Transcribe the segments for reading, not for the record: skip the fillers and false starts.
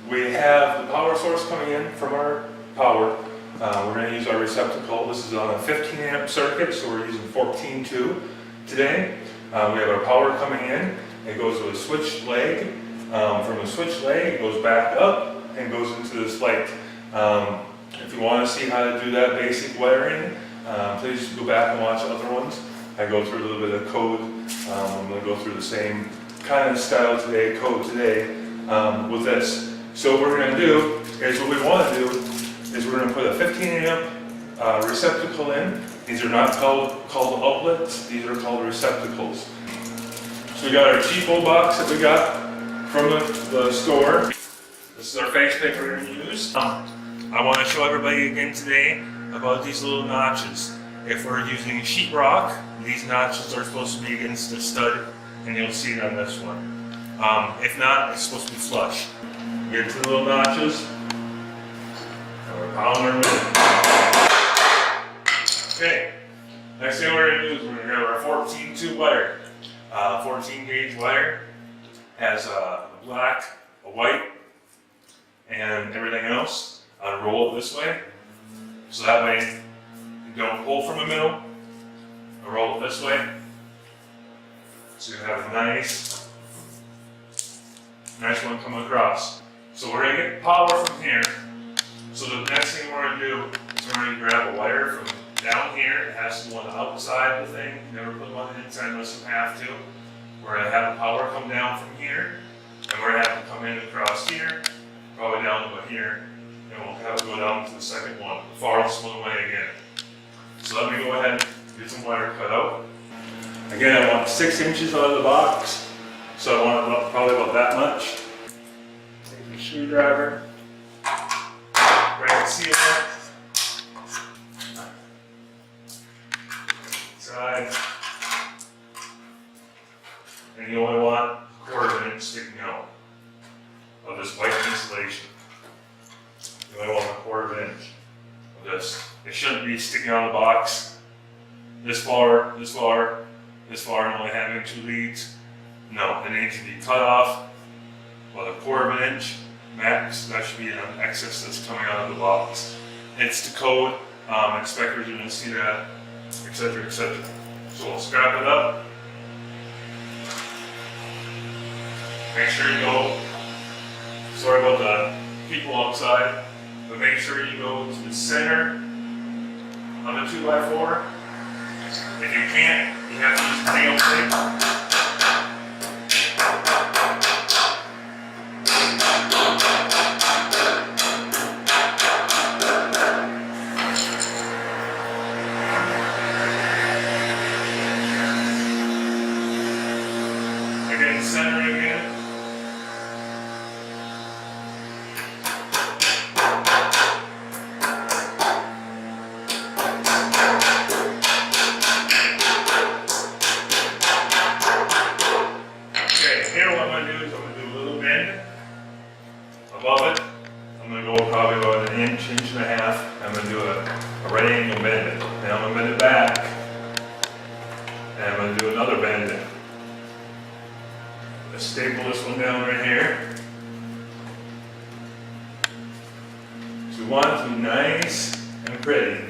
We have the power source coming in from our power. We're going to use our receptacle. This is on a 15 amp circuit, so we're using 14.2 today. We have our power coming in. It goes to a switch leg. From the switch leg, it goes back up and goes into this light. If you want to see how to do that basic wiring, please go back and watch other ones. I go through a little bit of code. I'm going to go through the same kind of style today, code today, with this. So what we're going to do is, what we want to do is we're going to put a 15 amp receptacle in. These are not called outlets, these are called receptacles. So we got our cheap old box that we got from the store. This is our face pick we're going to use. I want to show everybody again today about these little notches. If we're using sheetrock, these notches are supposed to be against the stud, and you'll see it on this one. If not, it's supposed to be flush. Get to the little notches, and we're pounding them in. Okay, next thing we're going to do is we're going to grab our 14.2 wire. 14 gauge wire has a black, a white, and everything else. Roll it this way, so that way you don't pull from the middle. I roll it this way, so you have a nice one coming across. So we're going to get power from here. So the next thing we're going to do is we're going to grab a wire from down here. It has to go on the outside of the thing. You never put one inside unless you have to. We're going to have the power come down from here, and we're going to have it come in across here, probably down to about here, and we'll have it go down to the second one, the farthest one away again. So let me go ahead and get some wire cut out. Again, I want 6 inches out of the box, so I want probably about that much. Take your screwdriver, right sealer, side, and you only want 1/4 inch sticking out of this white insulation. You only want 1/4 inch of this. It shouldn't be sticking out of the box this far, this far, this far, and only having 2 leads. No, it needs to be cut off about 1/4 inch max. That should be an excess that's coming out of the box. It's the code. Inspectors are going to see that, etc., etc. So we'll scrap it up. Make sure you go, sorry about the people outside, but make sure you go to the center of the 2x4. If you can't, you have to use nail tape. Again, center again. Above it, I'm going to go probably about 1 inch, 1.5 inches. I'm going to do a right angle bend. Then I'm going to bend it back, and I'm going to do another bend. Let's staple this one down right here. So we want it to be nice and pretty.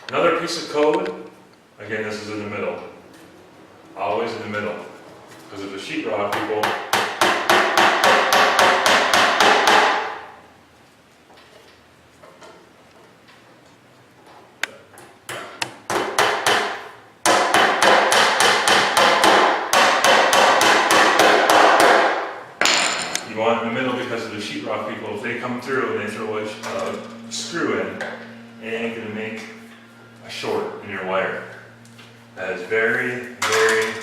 Another piece of code. Again, this is in the middle. Always in the middle. Because of the sheetrock people. You want it in the middle because of the sheetrock people. If they come through and they throw a screw in, it ain't going to make a short in your wire. That is very, very,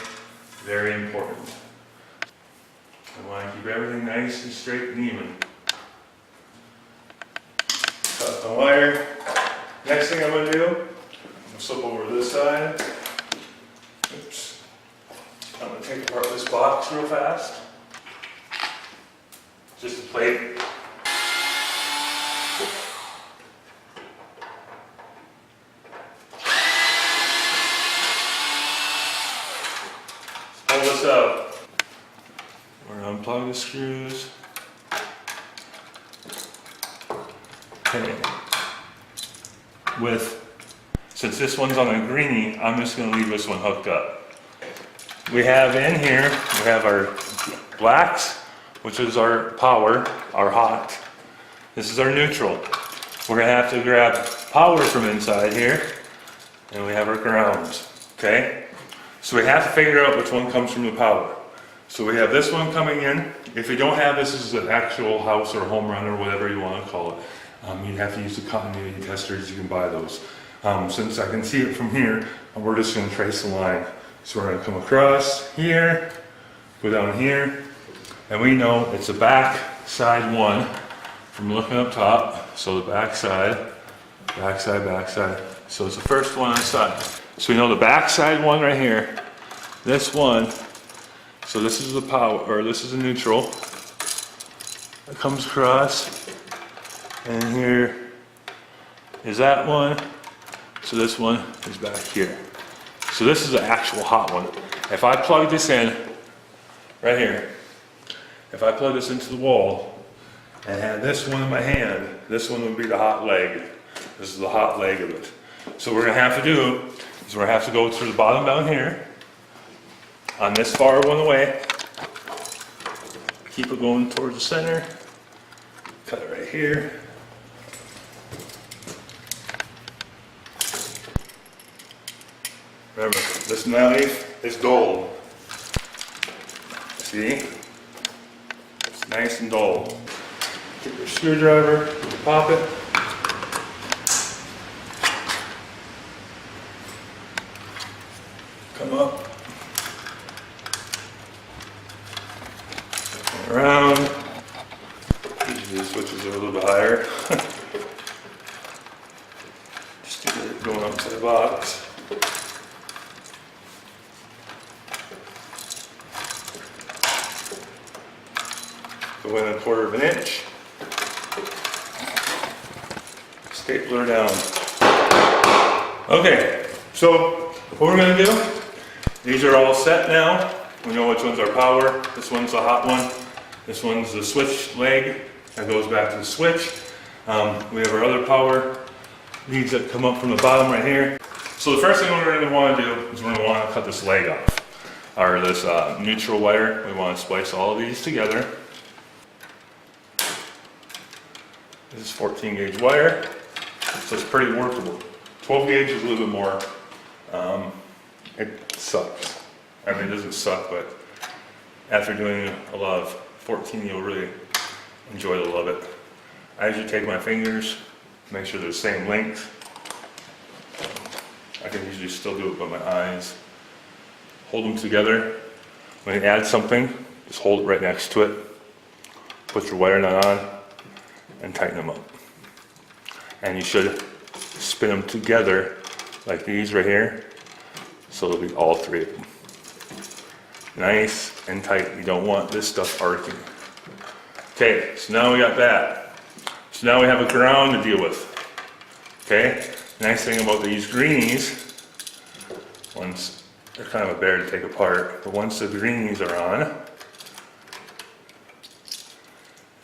very important. I want to keep everything nice and straight and even. Cut the wire. Next thing I'm going to do, I'm going to flip over to this side. Oops. I'm going to take apart this box real fast. Just a plate. the screws. Okay. Since this one's on a greenie, I'm just going to leave this one hooked up. We have in here, we have our blacks, which is our power, our hot. This is our neutral. We're going to have to grab power from inside here, and we have our grounds, okay? So we have to figure out which one comes from the power. So we have this one coming in. If you don't have this as an actual house or home run or whatever you want to call it, you'd have to use the continuity testers. You can buy those. Since I can see it from here, we're just going to trace the line. So we're going to come across here, go down here, and we know it's the back side one from looking up top. So the back side, back side, back side. So it's the first one on the side. So we know the back side one right here, this one. So this is the power, or this is the neutral. It comes across, and here is that one. So this one is back here. So this is the actual hot one. If I plug this in, right here, if I plug this into the wall and had this one in my hand, this one would be the hot leg. This is the hot leg of it. So what we're gonna have to do is we're gonna have to go through the bottom down here, on this far one away, keep it going towards the center, cut it right here. Remember, this knife is dull. See? It's nice and dull. Get your screwdriver, pop it. Come up. Around. Usually the switches are a little bit higher. Just to get it going up to the box. Go in 1/4 inch. Stapler down. Okay, so what we're going to do, these are all set now. We know which one's our power. This one's the hot one. This one's the switch leg that goes back to the switch. We have our other power leads that come up from the bottom right here. So the first thing we're going to want to do is we're going to want to cut this leg off, or this neutral wire. We want to splice all of these together. This is 14 gauge wire, so it's pretty workable. 12 gauge is a little bit more, it sucks. I mean, it doesn't suck, but after doing a lot of 14, you'll really enjoy the love it. I usually take my fingers, make sure they're the same length. I can usually still do it by my eyes. Hold them together. When you add something, just hold it right next to it. Put your wire nut on and tighten them up. And you should spin them together like these right here. So it'll be all three of them. Nice and tight. You don't want this stuff arcing. Okay, so now we got that. So now we have a ground to deal with. Okay, nice thing about these greenies, once they're kind of a bear to take apart, but once the greenies are on,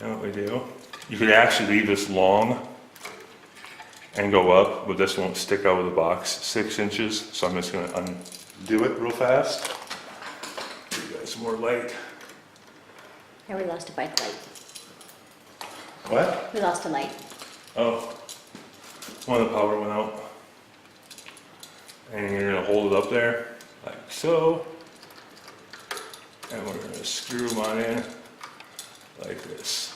you know what we do? You could actually leave this long and go up, but this won't stick out of the box 6 inches, so I'm just going to undo it real fast. Give you guys some more light. Yeah, we lost a bike light. What? We lost a light. Oh, one of the power went out. And you're going to hold it up there, like so. And we're going to screw them on in, like this.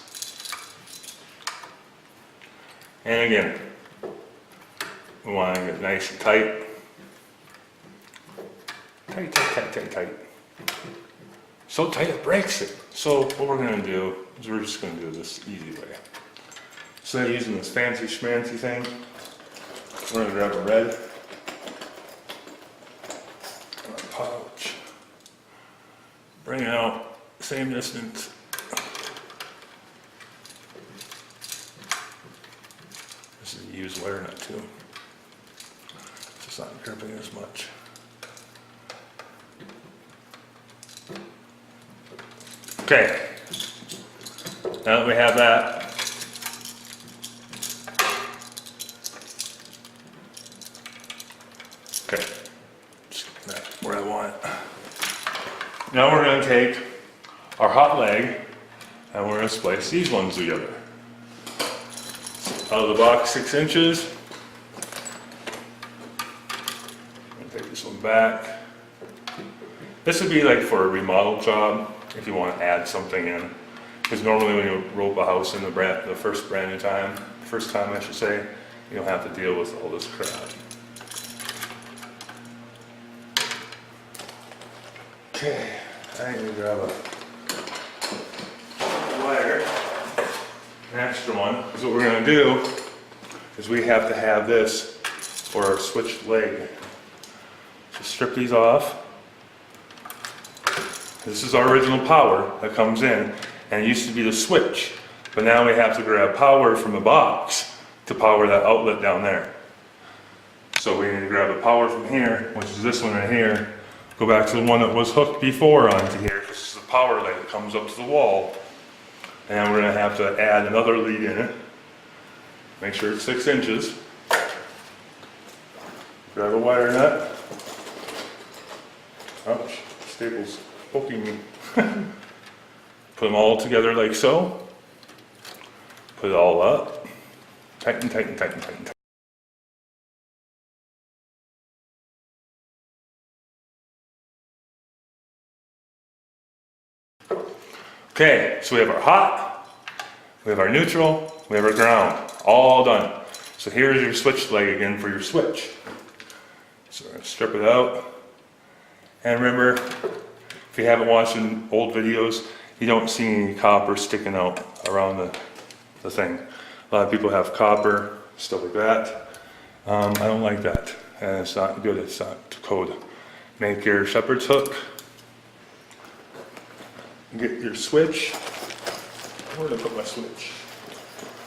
And again, we want to get nice and tight. Tight, tight, tight, tight, tight. So tight it breaks it. So what we're going to do is we're just going to do this easy way. Instead of using this fancy schmancy thing, we're going to grab a red pouch. Bring it out, same distance. This is a used wire nut too. It's just not gripping as much. Okay, Now that we have that, okay, just get that where I want it. Now we're going to take our hot leg and we're going to splice these ones together. Out of the box, 6 inches. Take this one back. This would be like for a remodel job if you want to add something in. Because normally when you rope a house in the first time I should say, you don't have to deal with all this crap. Okay, I need to grab a wire, an extra one. Because what we're going to do is we have to have this for our switch leg. So strip these off. This is our original power that comes in, and it used to be the switch, but now we have to grab power from the box to power that outlet down there. So we need to grab the power from here, which is this one right here, go back to the one that was hooked before onto here. This is the power leg that comes up to the wall, and we're going to have to add another lead in it. Make sure it's 6 inches. Grab a wire nut. Ouch, staples poking me. Put them all together like so. Put it all up. Tighten, tighten, tighten, tighten, tighten. Okay, so we have our hot, we have our neutral, we have our ground, all done. So here's your switch leg again for your switch. So we're going to strip it out. And remember, if you haven't watched in old videos, you don't see any copper sticking out around the thing. A lot of people have copper, stuff like that. I don't like that, and it's not good, it's not to code. Make your shepherd's hook. Get your switch. Where did I put my switch?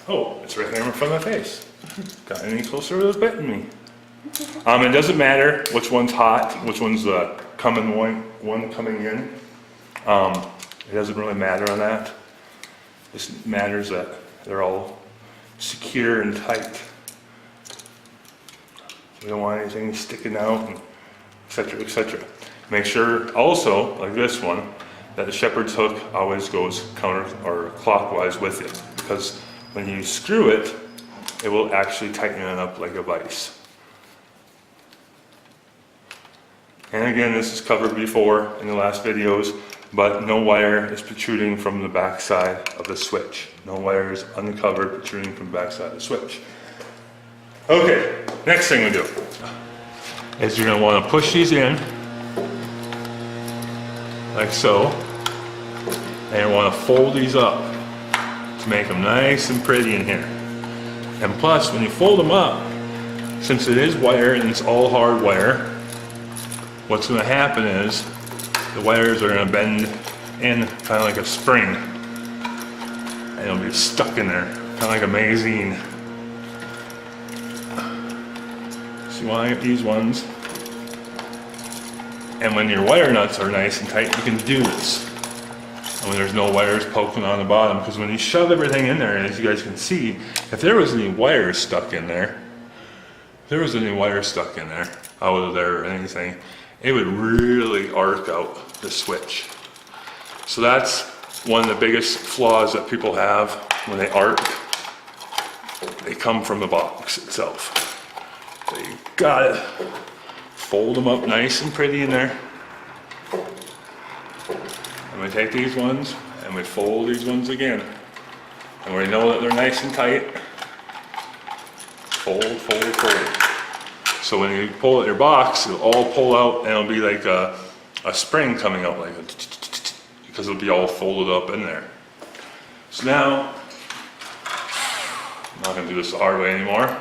Oh, it's right there in front of my face. Got any closer, it was biting me. It doesn't matter which one's hot, which one's the coming one coming in. It doesn't really matter on that. It just matters that they're all secure and tight. We don't want anything sticking out, and etc., etc. Make sure also, like this one, that the shepherd's hook always goes counter or clockwise with it, because when you screw it, it will actually tighten it up like a vise. And again, this is covered before in the last videos, but no wire is protruding from the back side of the switch. No wire is uncovered protruding from the back side of the switch. Okay, next thing we do is you're going to want to push these in, like so, and you want to fold these up to make them nice and pretty in here. And plus, when you fold them up, since it is wire and it's all hard wire, what's going to happen is the wires are going to bend in kind of like a spring, and it'll be stuck in there, kind of like a magazine. So you want to get these ones, and when your wire nuts are nice and tight, you can do this. And when there's no wires poking on the bottom, because when you shove everything in there, and as you guys can see, if there was any wires stuck in there, out of there or anything, it would really arc out the switch. So that's one of the biggest flaws that people have when they arc. They come from the box itself. So you gotta fold them up nice and pretty in there. And we take these ones and we fold these ones again. And we know that they're nice and tight. Fold, fold, fold. So when you pull out your box, it'll all pull out and it'll be like a spring coming out, like because it'll be all folded up in there. So now, I'm not going to do this the hard way anymore.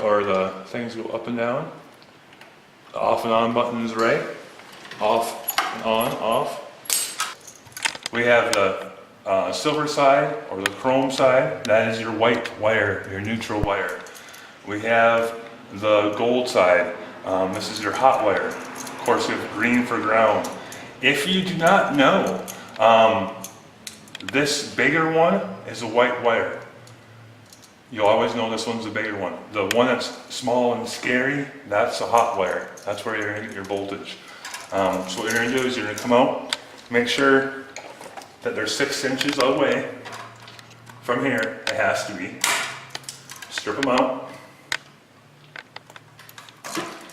Or the things go up and down. The off and on button is right. Off and on, off. We have the silver side or the chrome side, that is your white wire, your neutral wire. We have the gold side, this is your hot wire. Of course, we have green for ground. If you do not know, this bigger one is a white wire. You'll always know this one's the bigger one. The one that's small and scary, that's a hot wire. That's where you're gonna get your voltage. So what you're gonna do is you're gonna come out, make sure that they're 6 inches away from here. It has to be. Strip them out.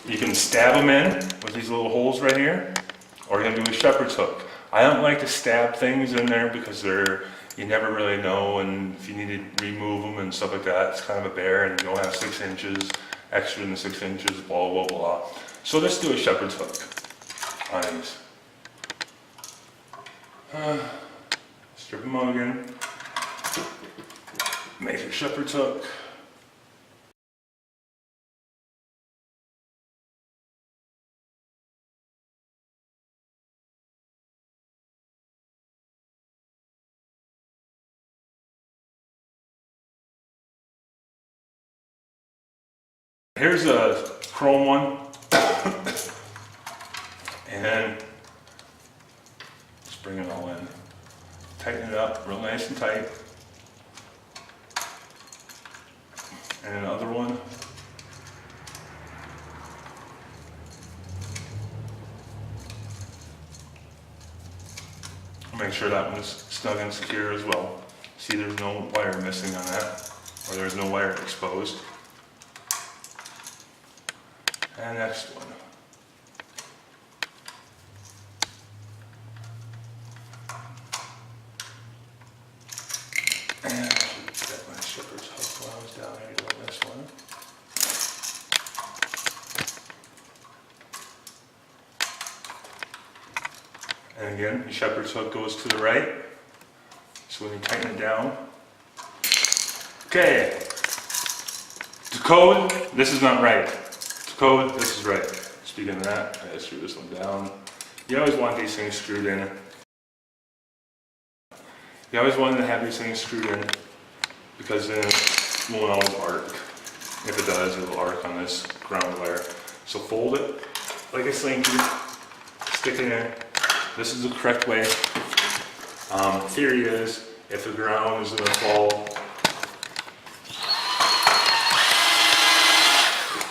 You can stab them in with these little holes right here, or you're gonna do a shepherd's hook. I don't like to stab things in there because you never really know, and if you need to remove them and stuff like that, it's kind of a bear, and you don't have 6 inches, extra than 6 inches, blah, blah, blah. So let's do a shepherd's hook on these. Strip them out again. Make your shepherd's hook. Here's a chrome one, and then just bring it all in. Tighten it up real nice and tight. And another one. Make sure that one's snug and secure as well. See, there's no wire missing on that, or there's no wire exposed. And next one. And I should get my shepherd's hook while I was down here doing this one. And again, the shepherd's hook goes to the right. So when you tighten it down. Okay. To code, this is not right. Code, this is right. Speaking of that, I gotta screw this one down. You always want these things screwed in. You always want to have these things screwed in because then it won't always arc. If it does, it'll arc on this ground wire. So fold it like a slinky, stick it in. This is the correct way. Theory is if the ground is going to fall,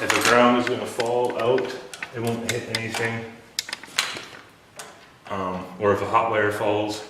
if the ground is going to fall out, it won't hit anything. Or if a hot wire falls,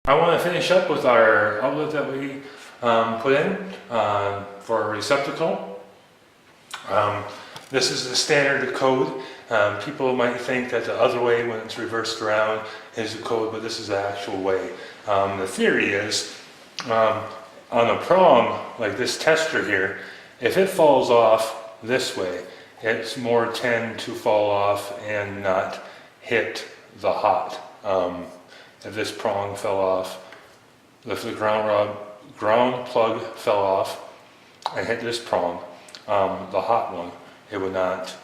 I want to finish up with our outlet that we put in for our receptacle. This is the standard code. People might think that the other way, when it's reversed around, is the code, but this is the actual way. The theory is, on a prong like this tester here, if it falls off this way, it's more tend to fall off and not hit the hot. If this prong fell off, if the ground plug fell off and hit this prong, the hot one, it would not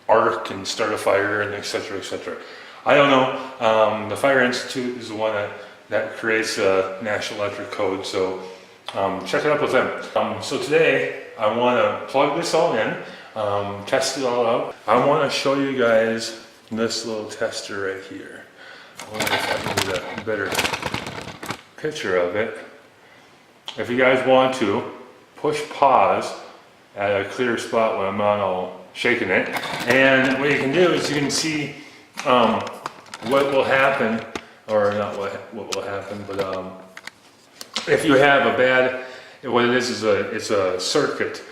arc and start a fire and etc. etc. I don't know. The Fire Institute is the one that creates a National Electric Code, so check it out with them. So today I want to plug this all in, test it all out. I want to show you guys this little tester right here. I wonder if I can get a better picture of it. If you guys want to, push pause at a clear spot when I'm not all shaking it. And what you can do is you can see what will happen, or not what will happen, but if you have a bad, what it is it's a circuit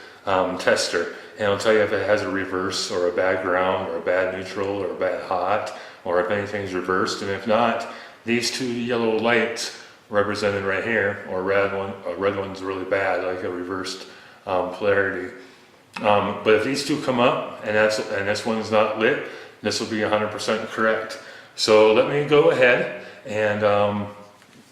tester. And it'll tell you if it has a reverse or a bad ground or a bad neutral or a bad hot, or if anything's reversed. And if not, these two yellow lights represented right here, or red one. A red one's really bad, like a reversed polarity. But if these two come up and this one's not lit, this will be 100% correct. So let me go ahead and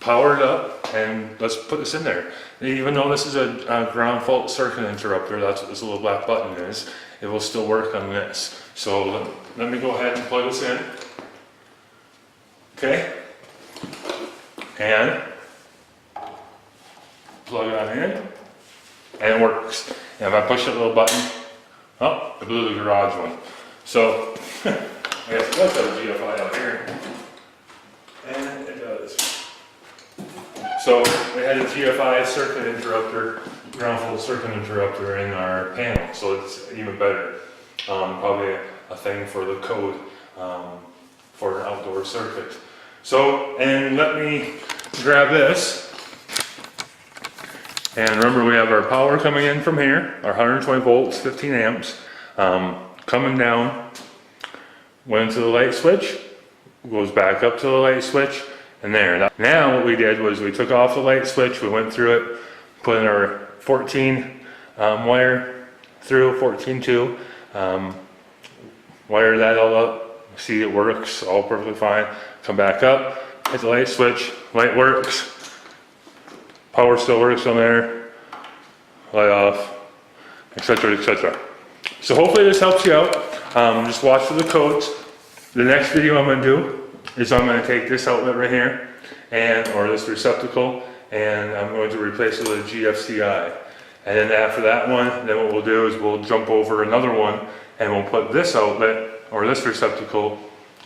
power it up, and let's put this in there. Even though this is a ground fault circuit interrupter, that's what this little black button is, it will still work on this. So let me go ahead and plug this in. Okay, and plug it on in, and it works. And if I push that little button, oh, it blew the garage one. So I guess let's have a GFI out here, and it does. So we had a GFI circuit interrupter, ground fault circuit interrupter in our panel, so it's even better. Probably a thing for the code for an outdoor circuit. So, and let me grab this. And remember, we have our power coming in from here, our 120 volts, 15 amps, coming down, went into the light switch, goes back up to the light switch, and there. Now what we did was we took off the light switch, we went through it, put in our 14 wire through, 14.2, wire that all up, see it works all perfectly fine, come back up, hit the light switch, light works, power still works on there, light off, etc., etc. So hopefully this helps you out. Just watch for the codes. The next video I'm going to do is I'm going to take this outlet right here, or this receptacle, and I'm going to replace it with a GFCI. And then after that one, then what we'll do is we'll jump over another one, and we'll put this outlet, or this receptacle,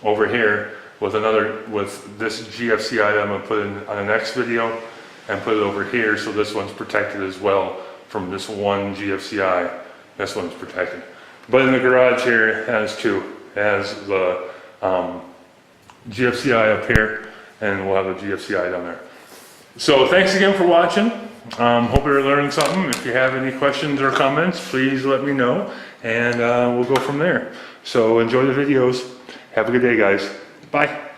over here with this GFCI that I'm going to put in on the next video, and put it over here so this one's protected as well from this one GFCI. This one's protected. But in the garage here, it has two. It has the GFCI up here, and we'll have a GFCI down there. So thanks again for watching. Hope you're learning something. If you have any questions or comments, please let me know, and we'll go from there. So enjoy the videos. Have a good day, guys. Bye.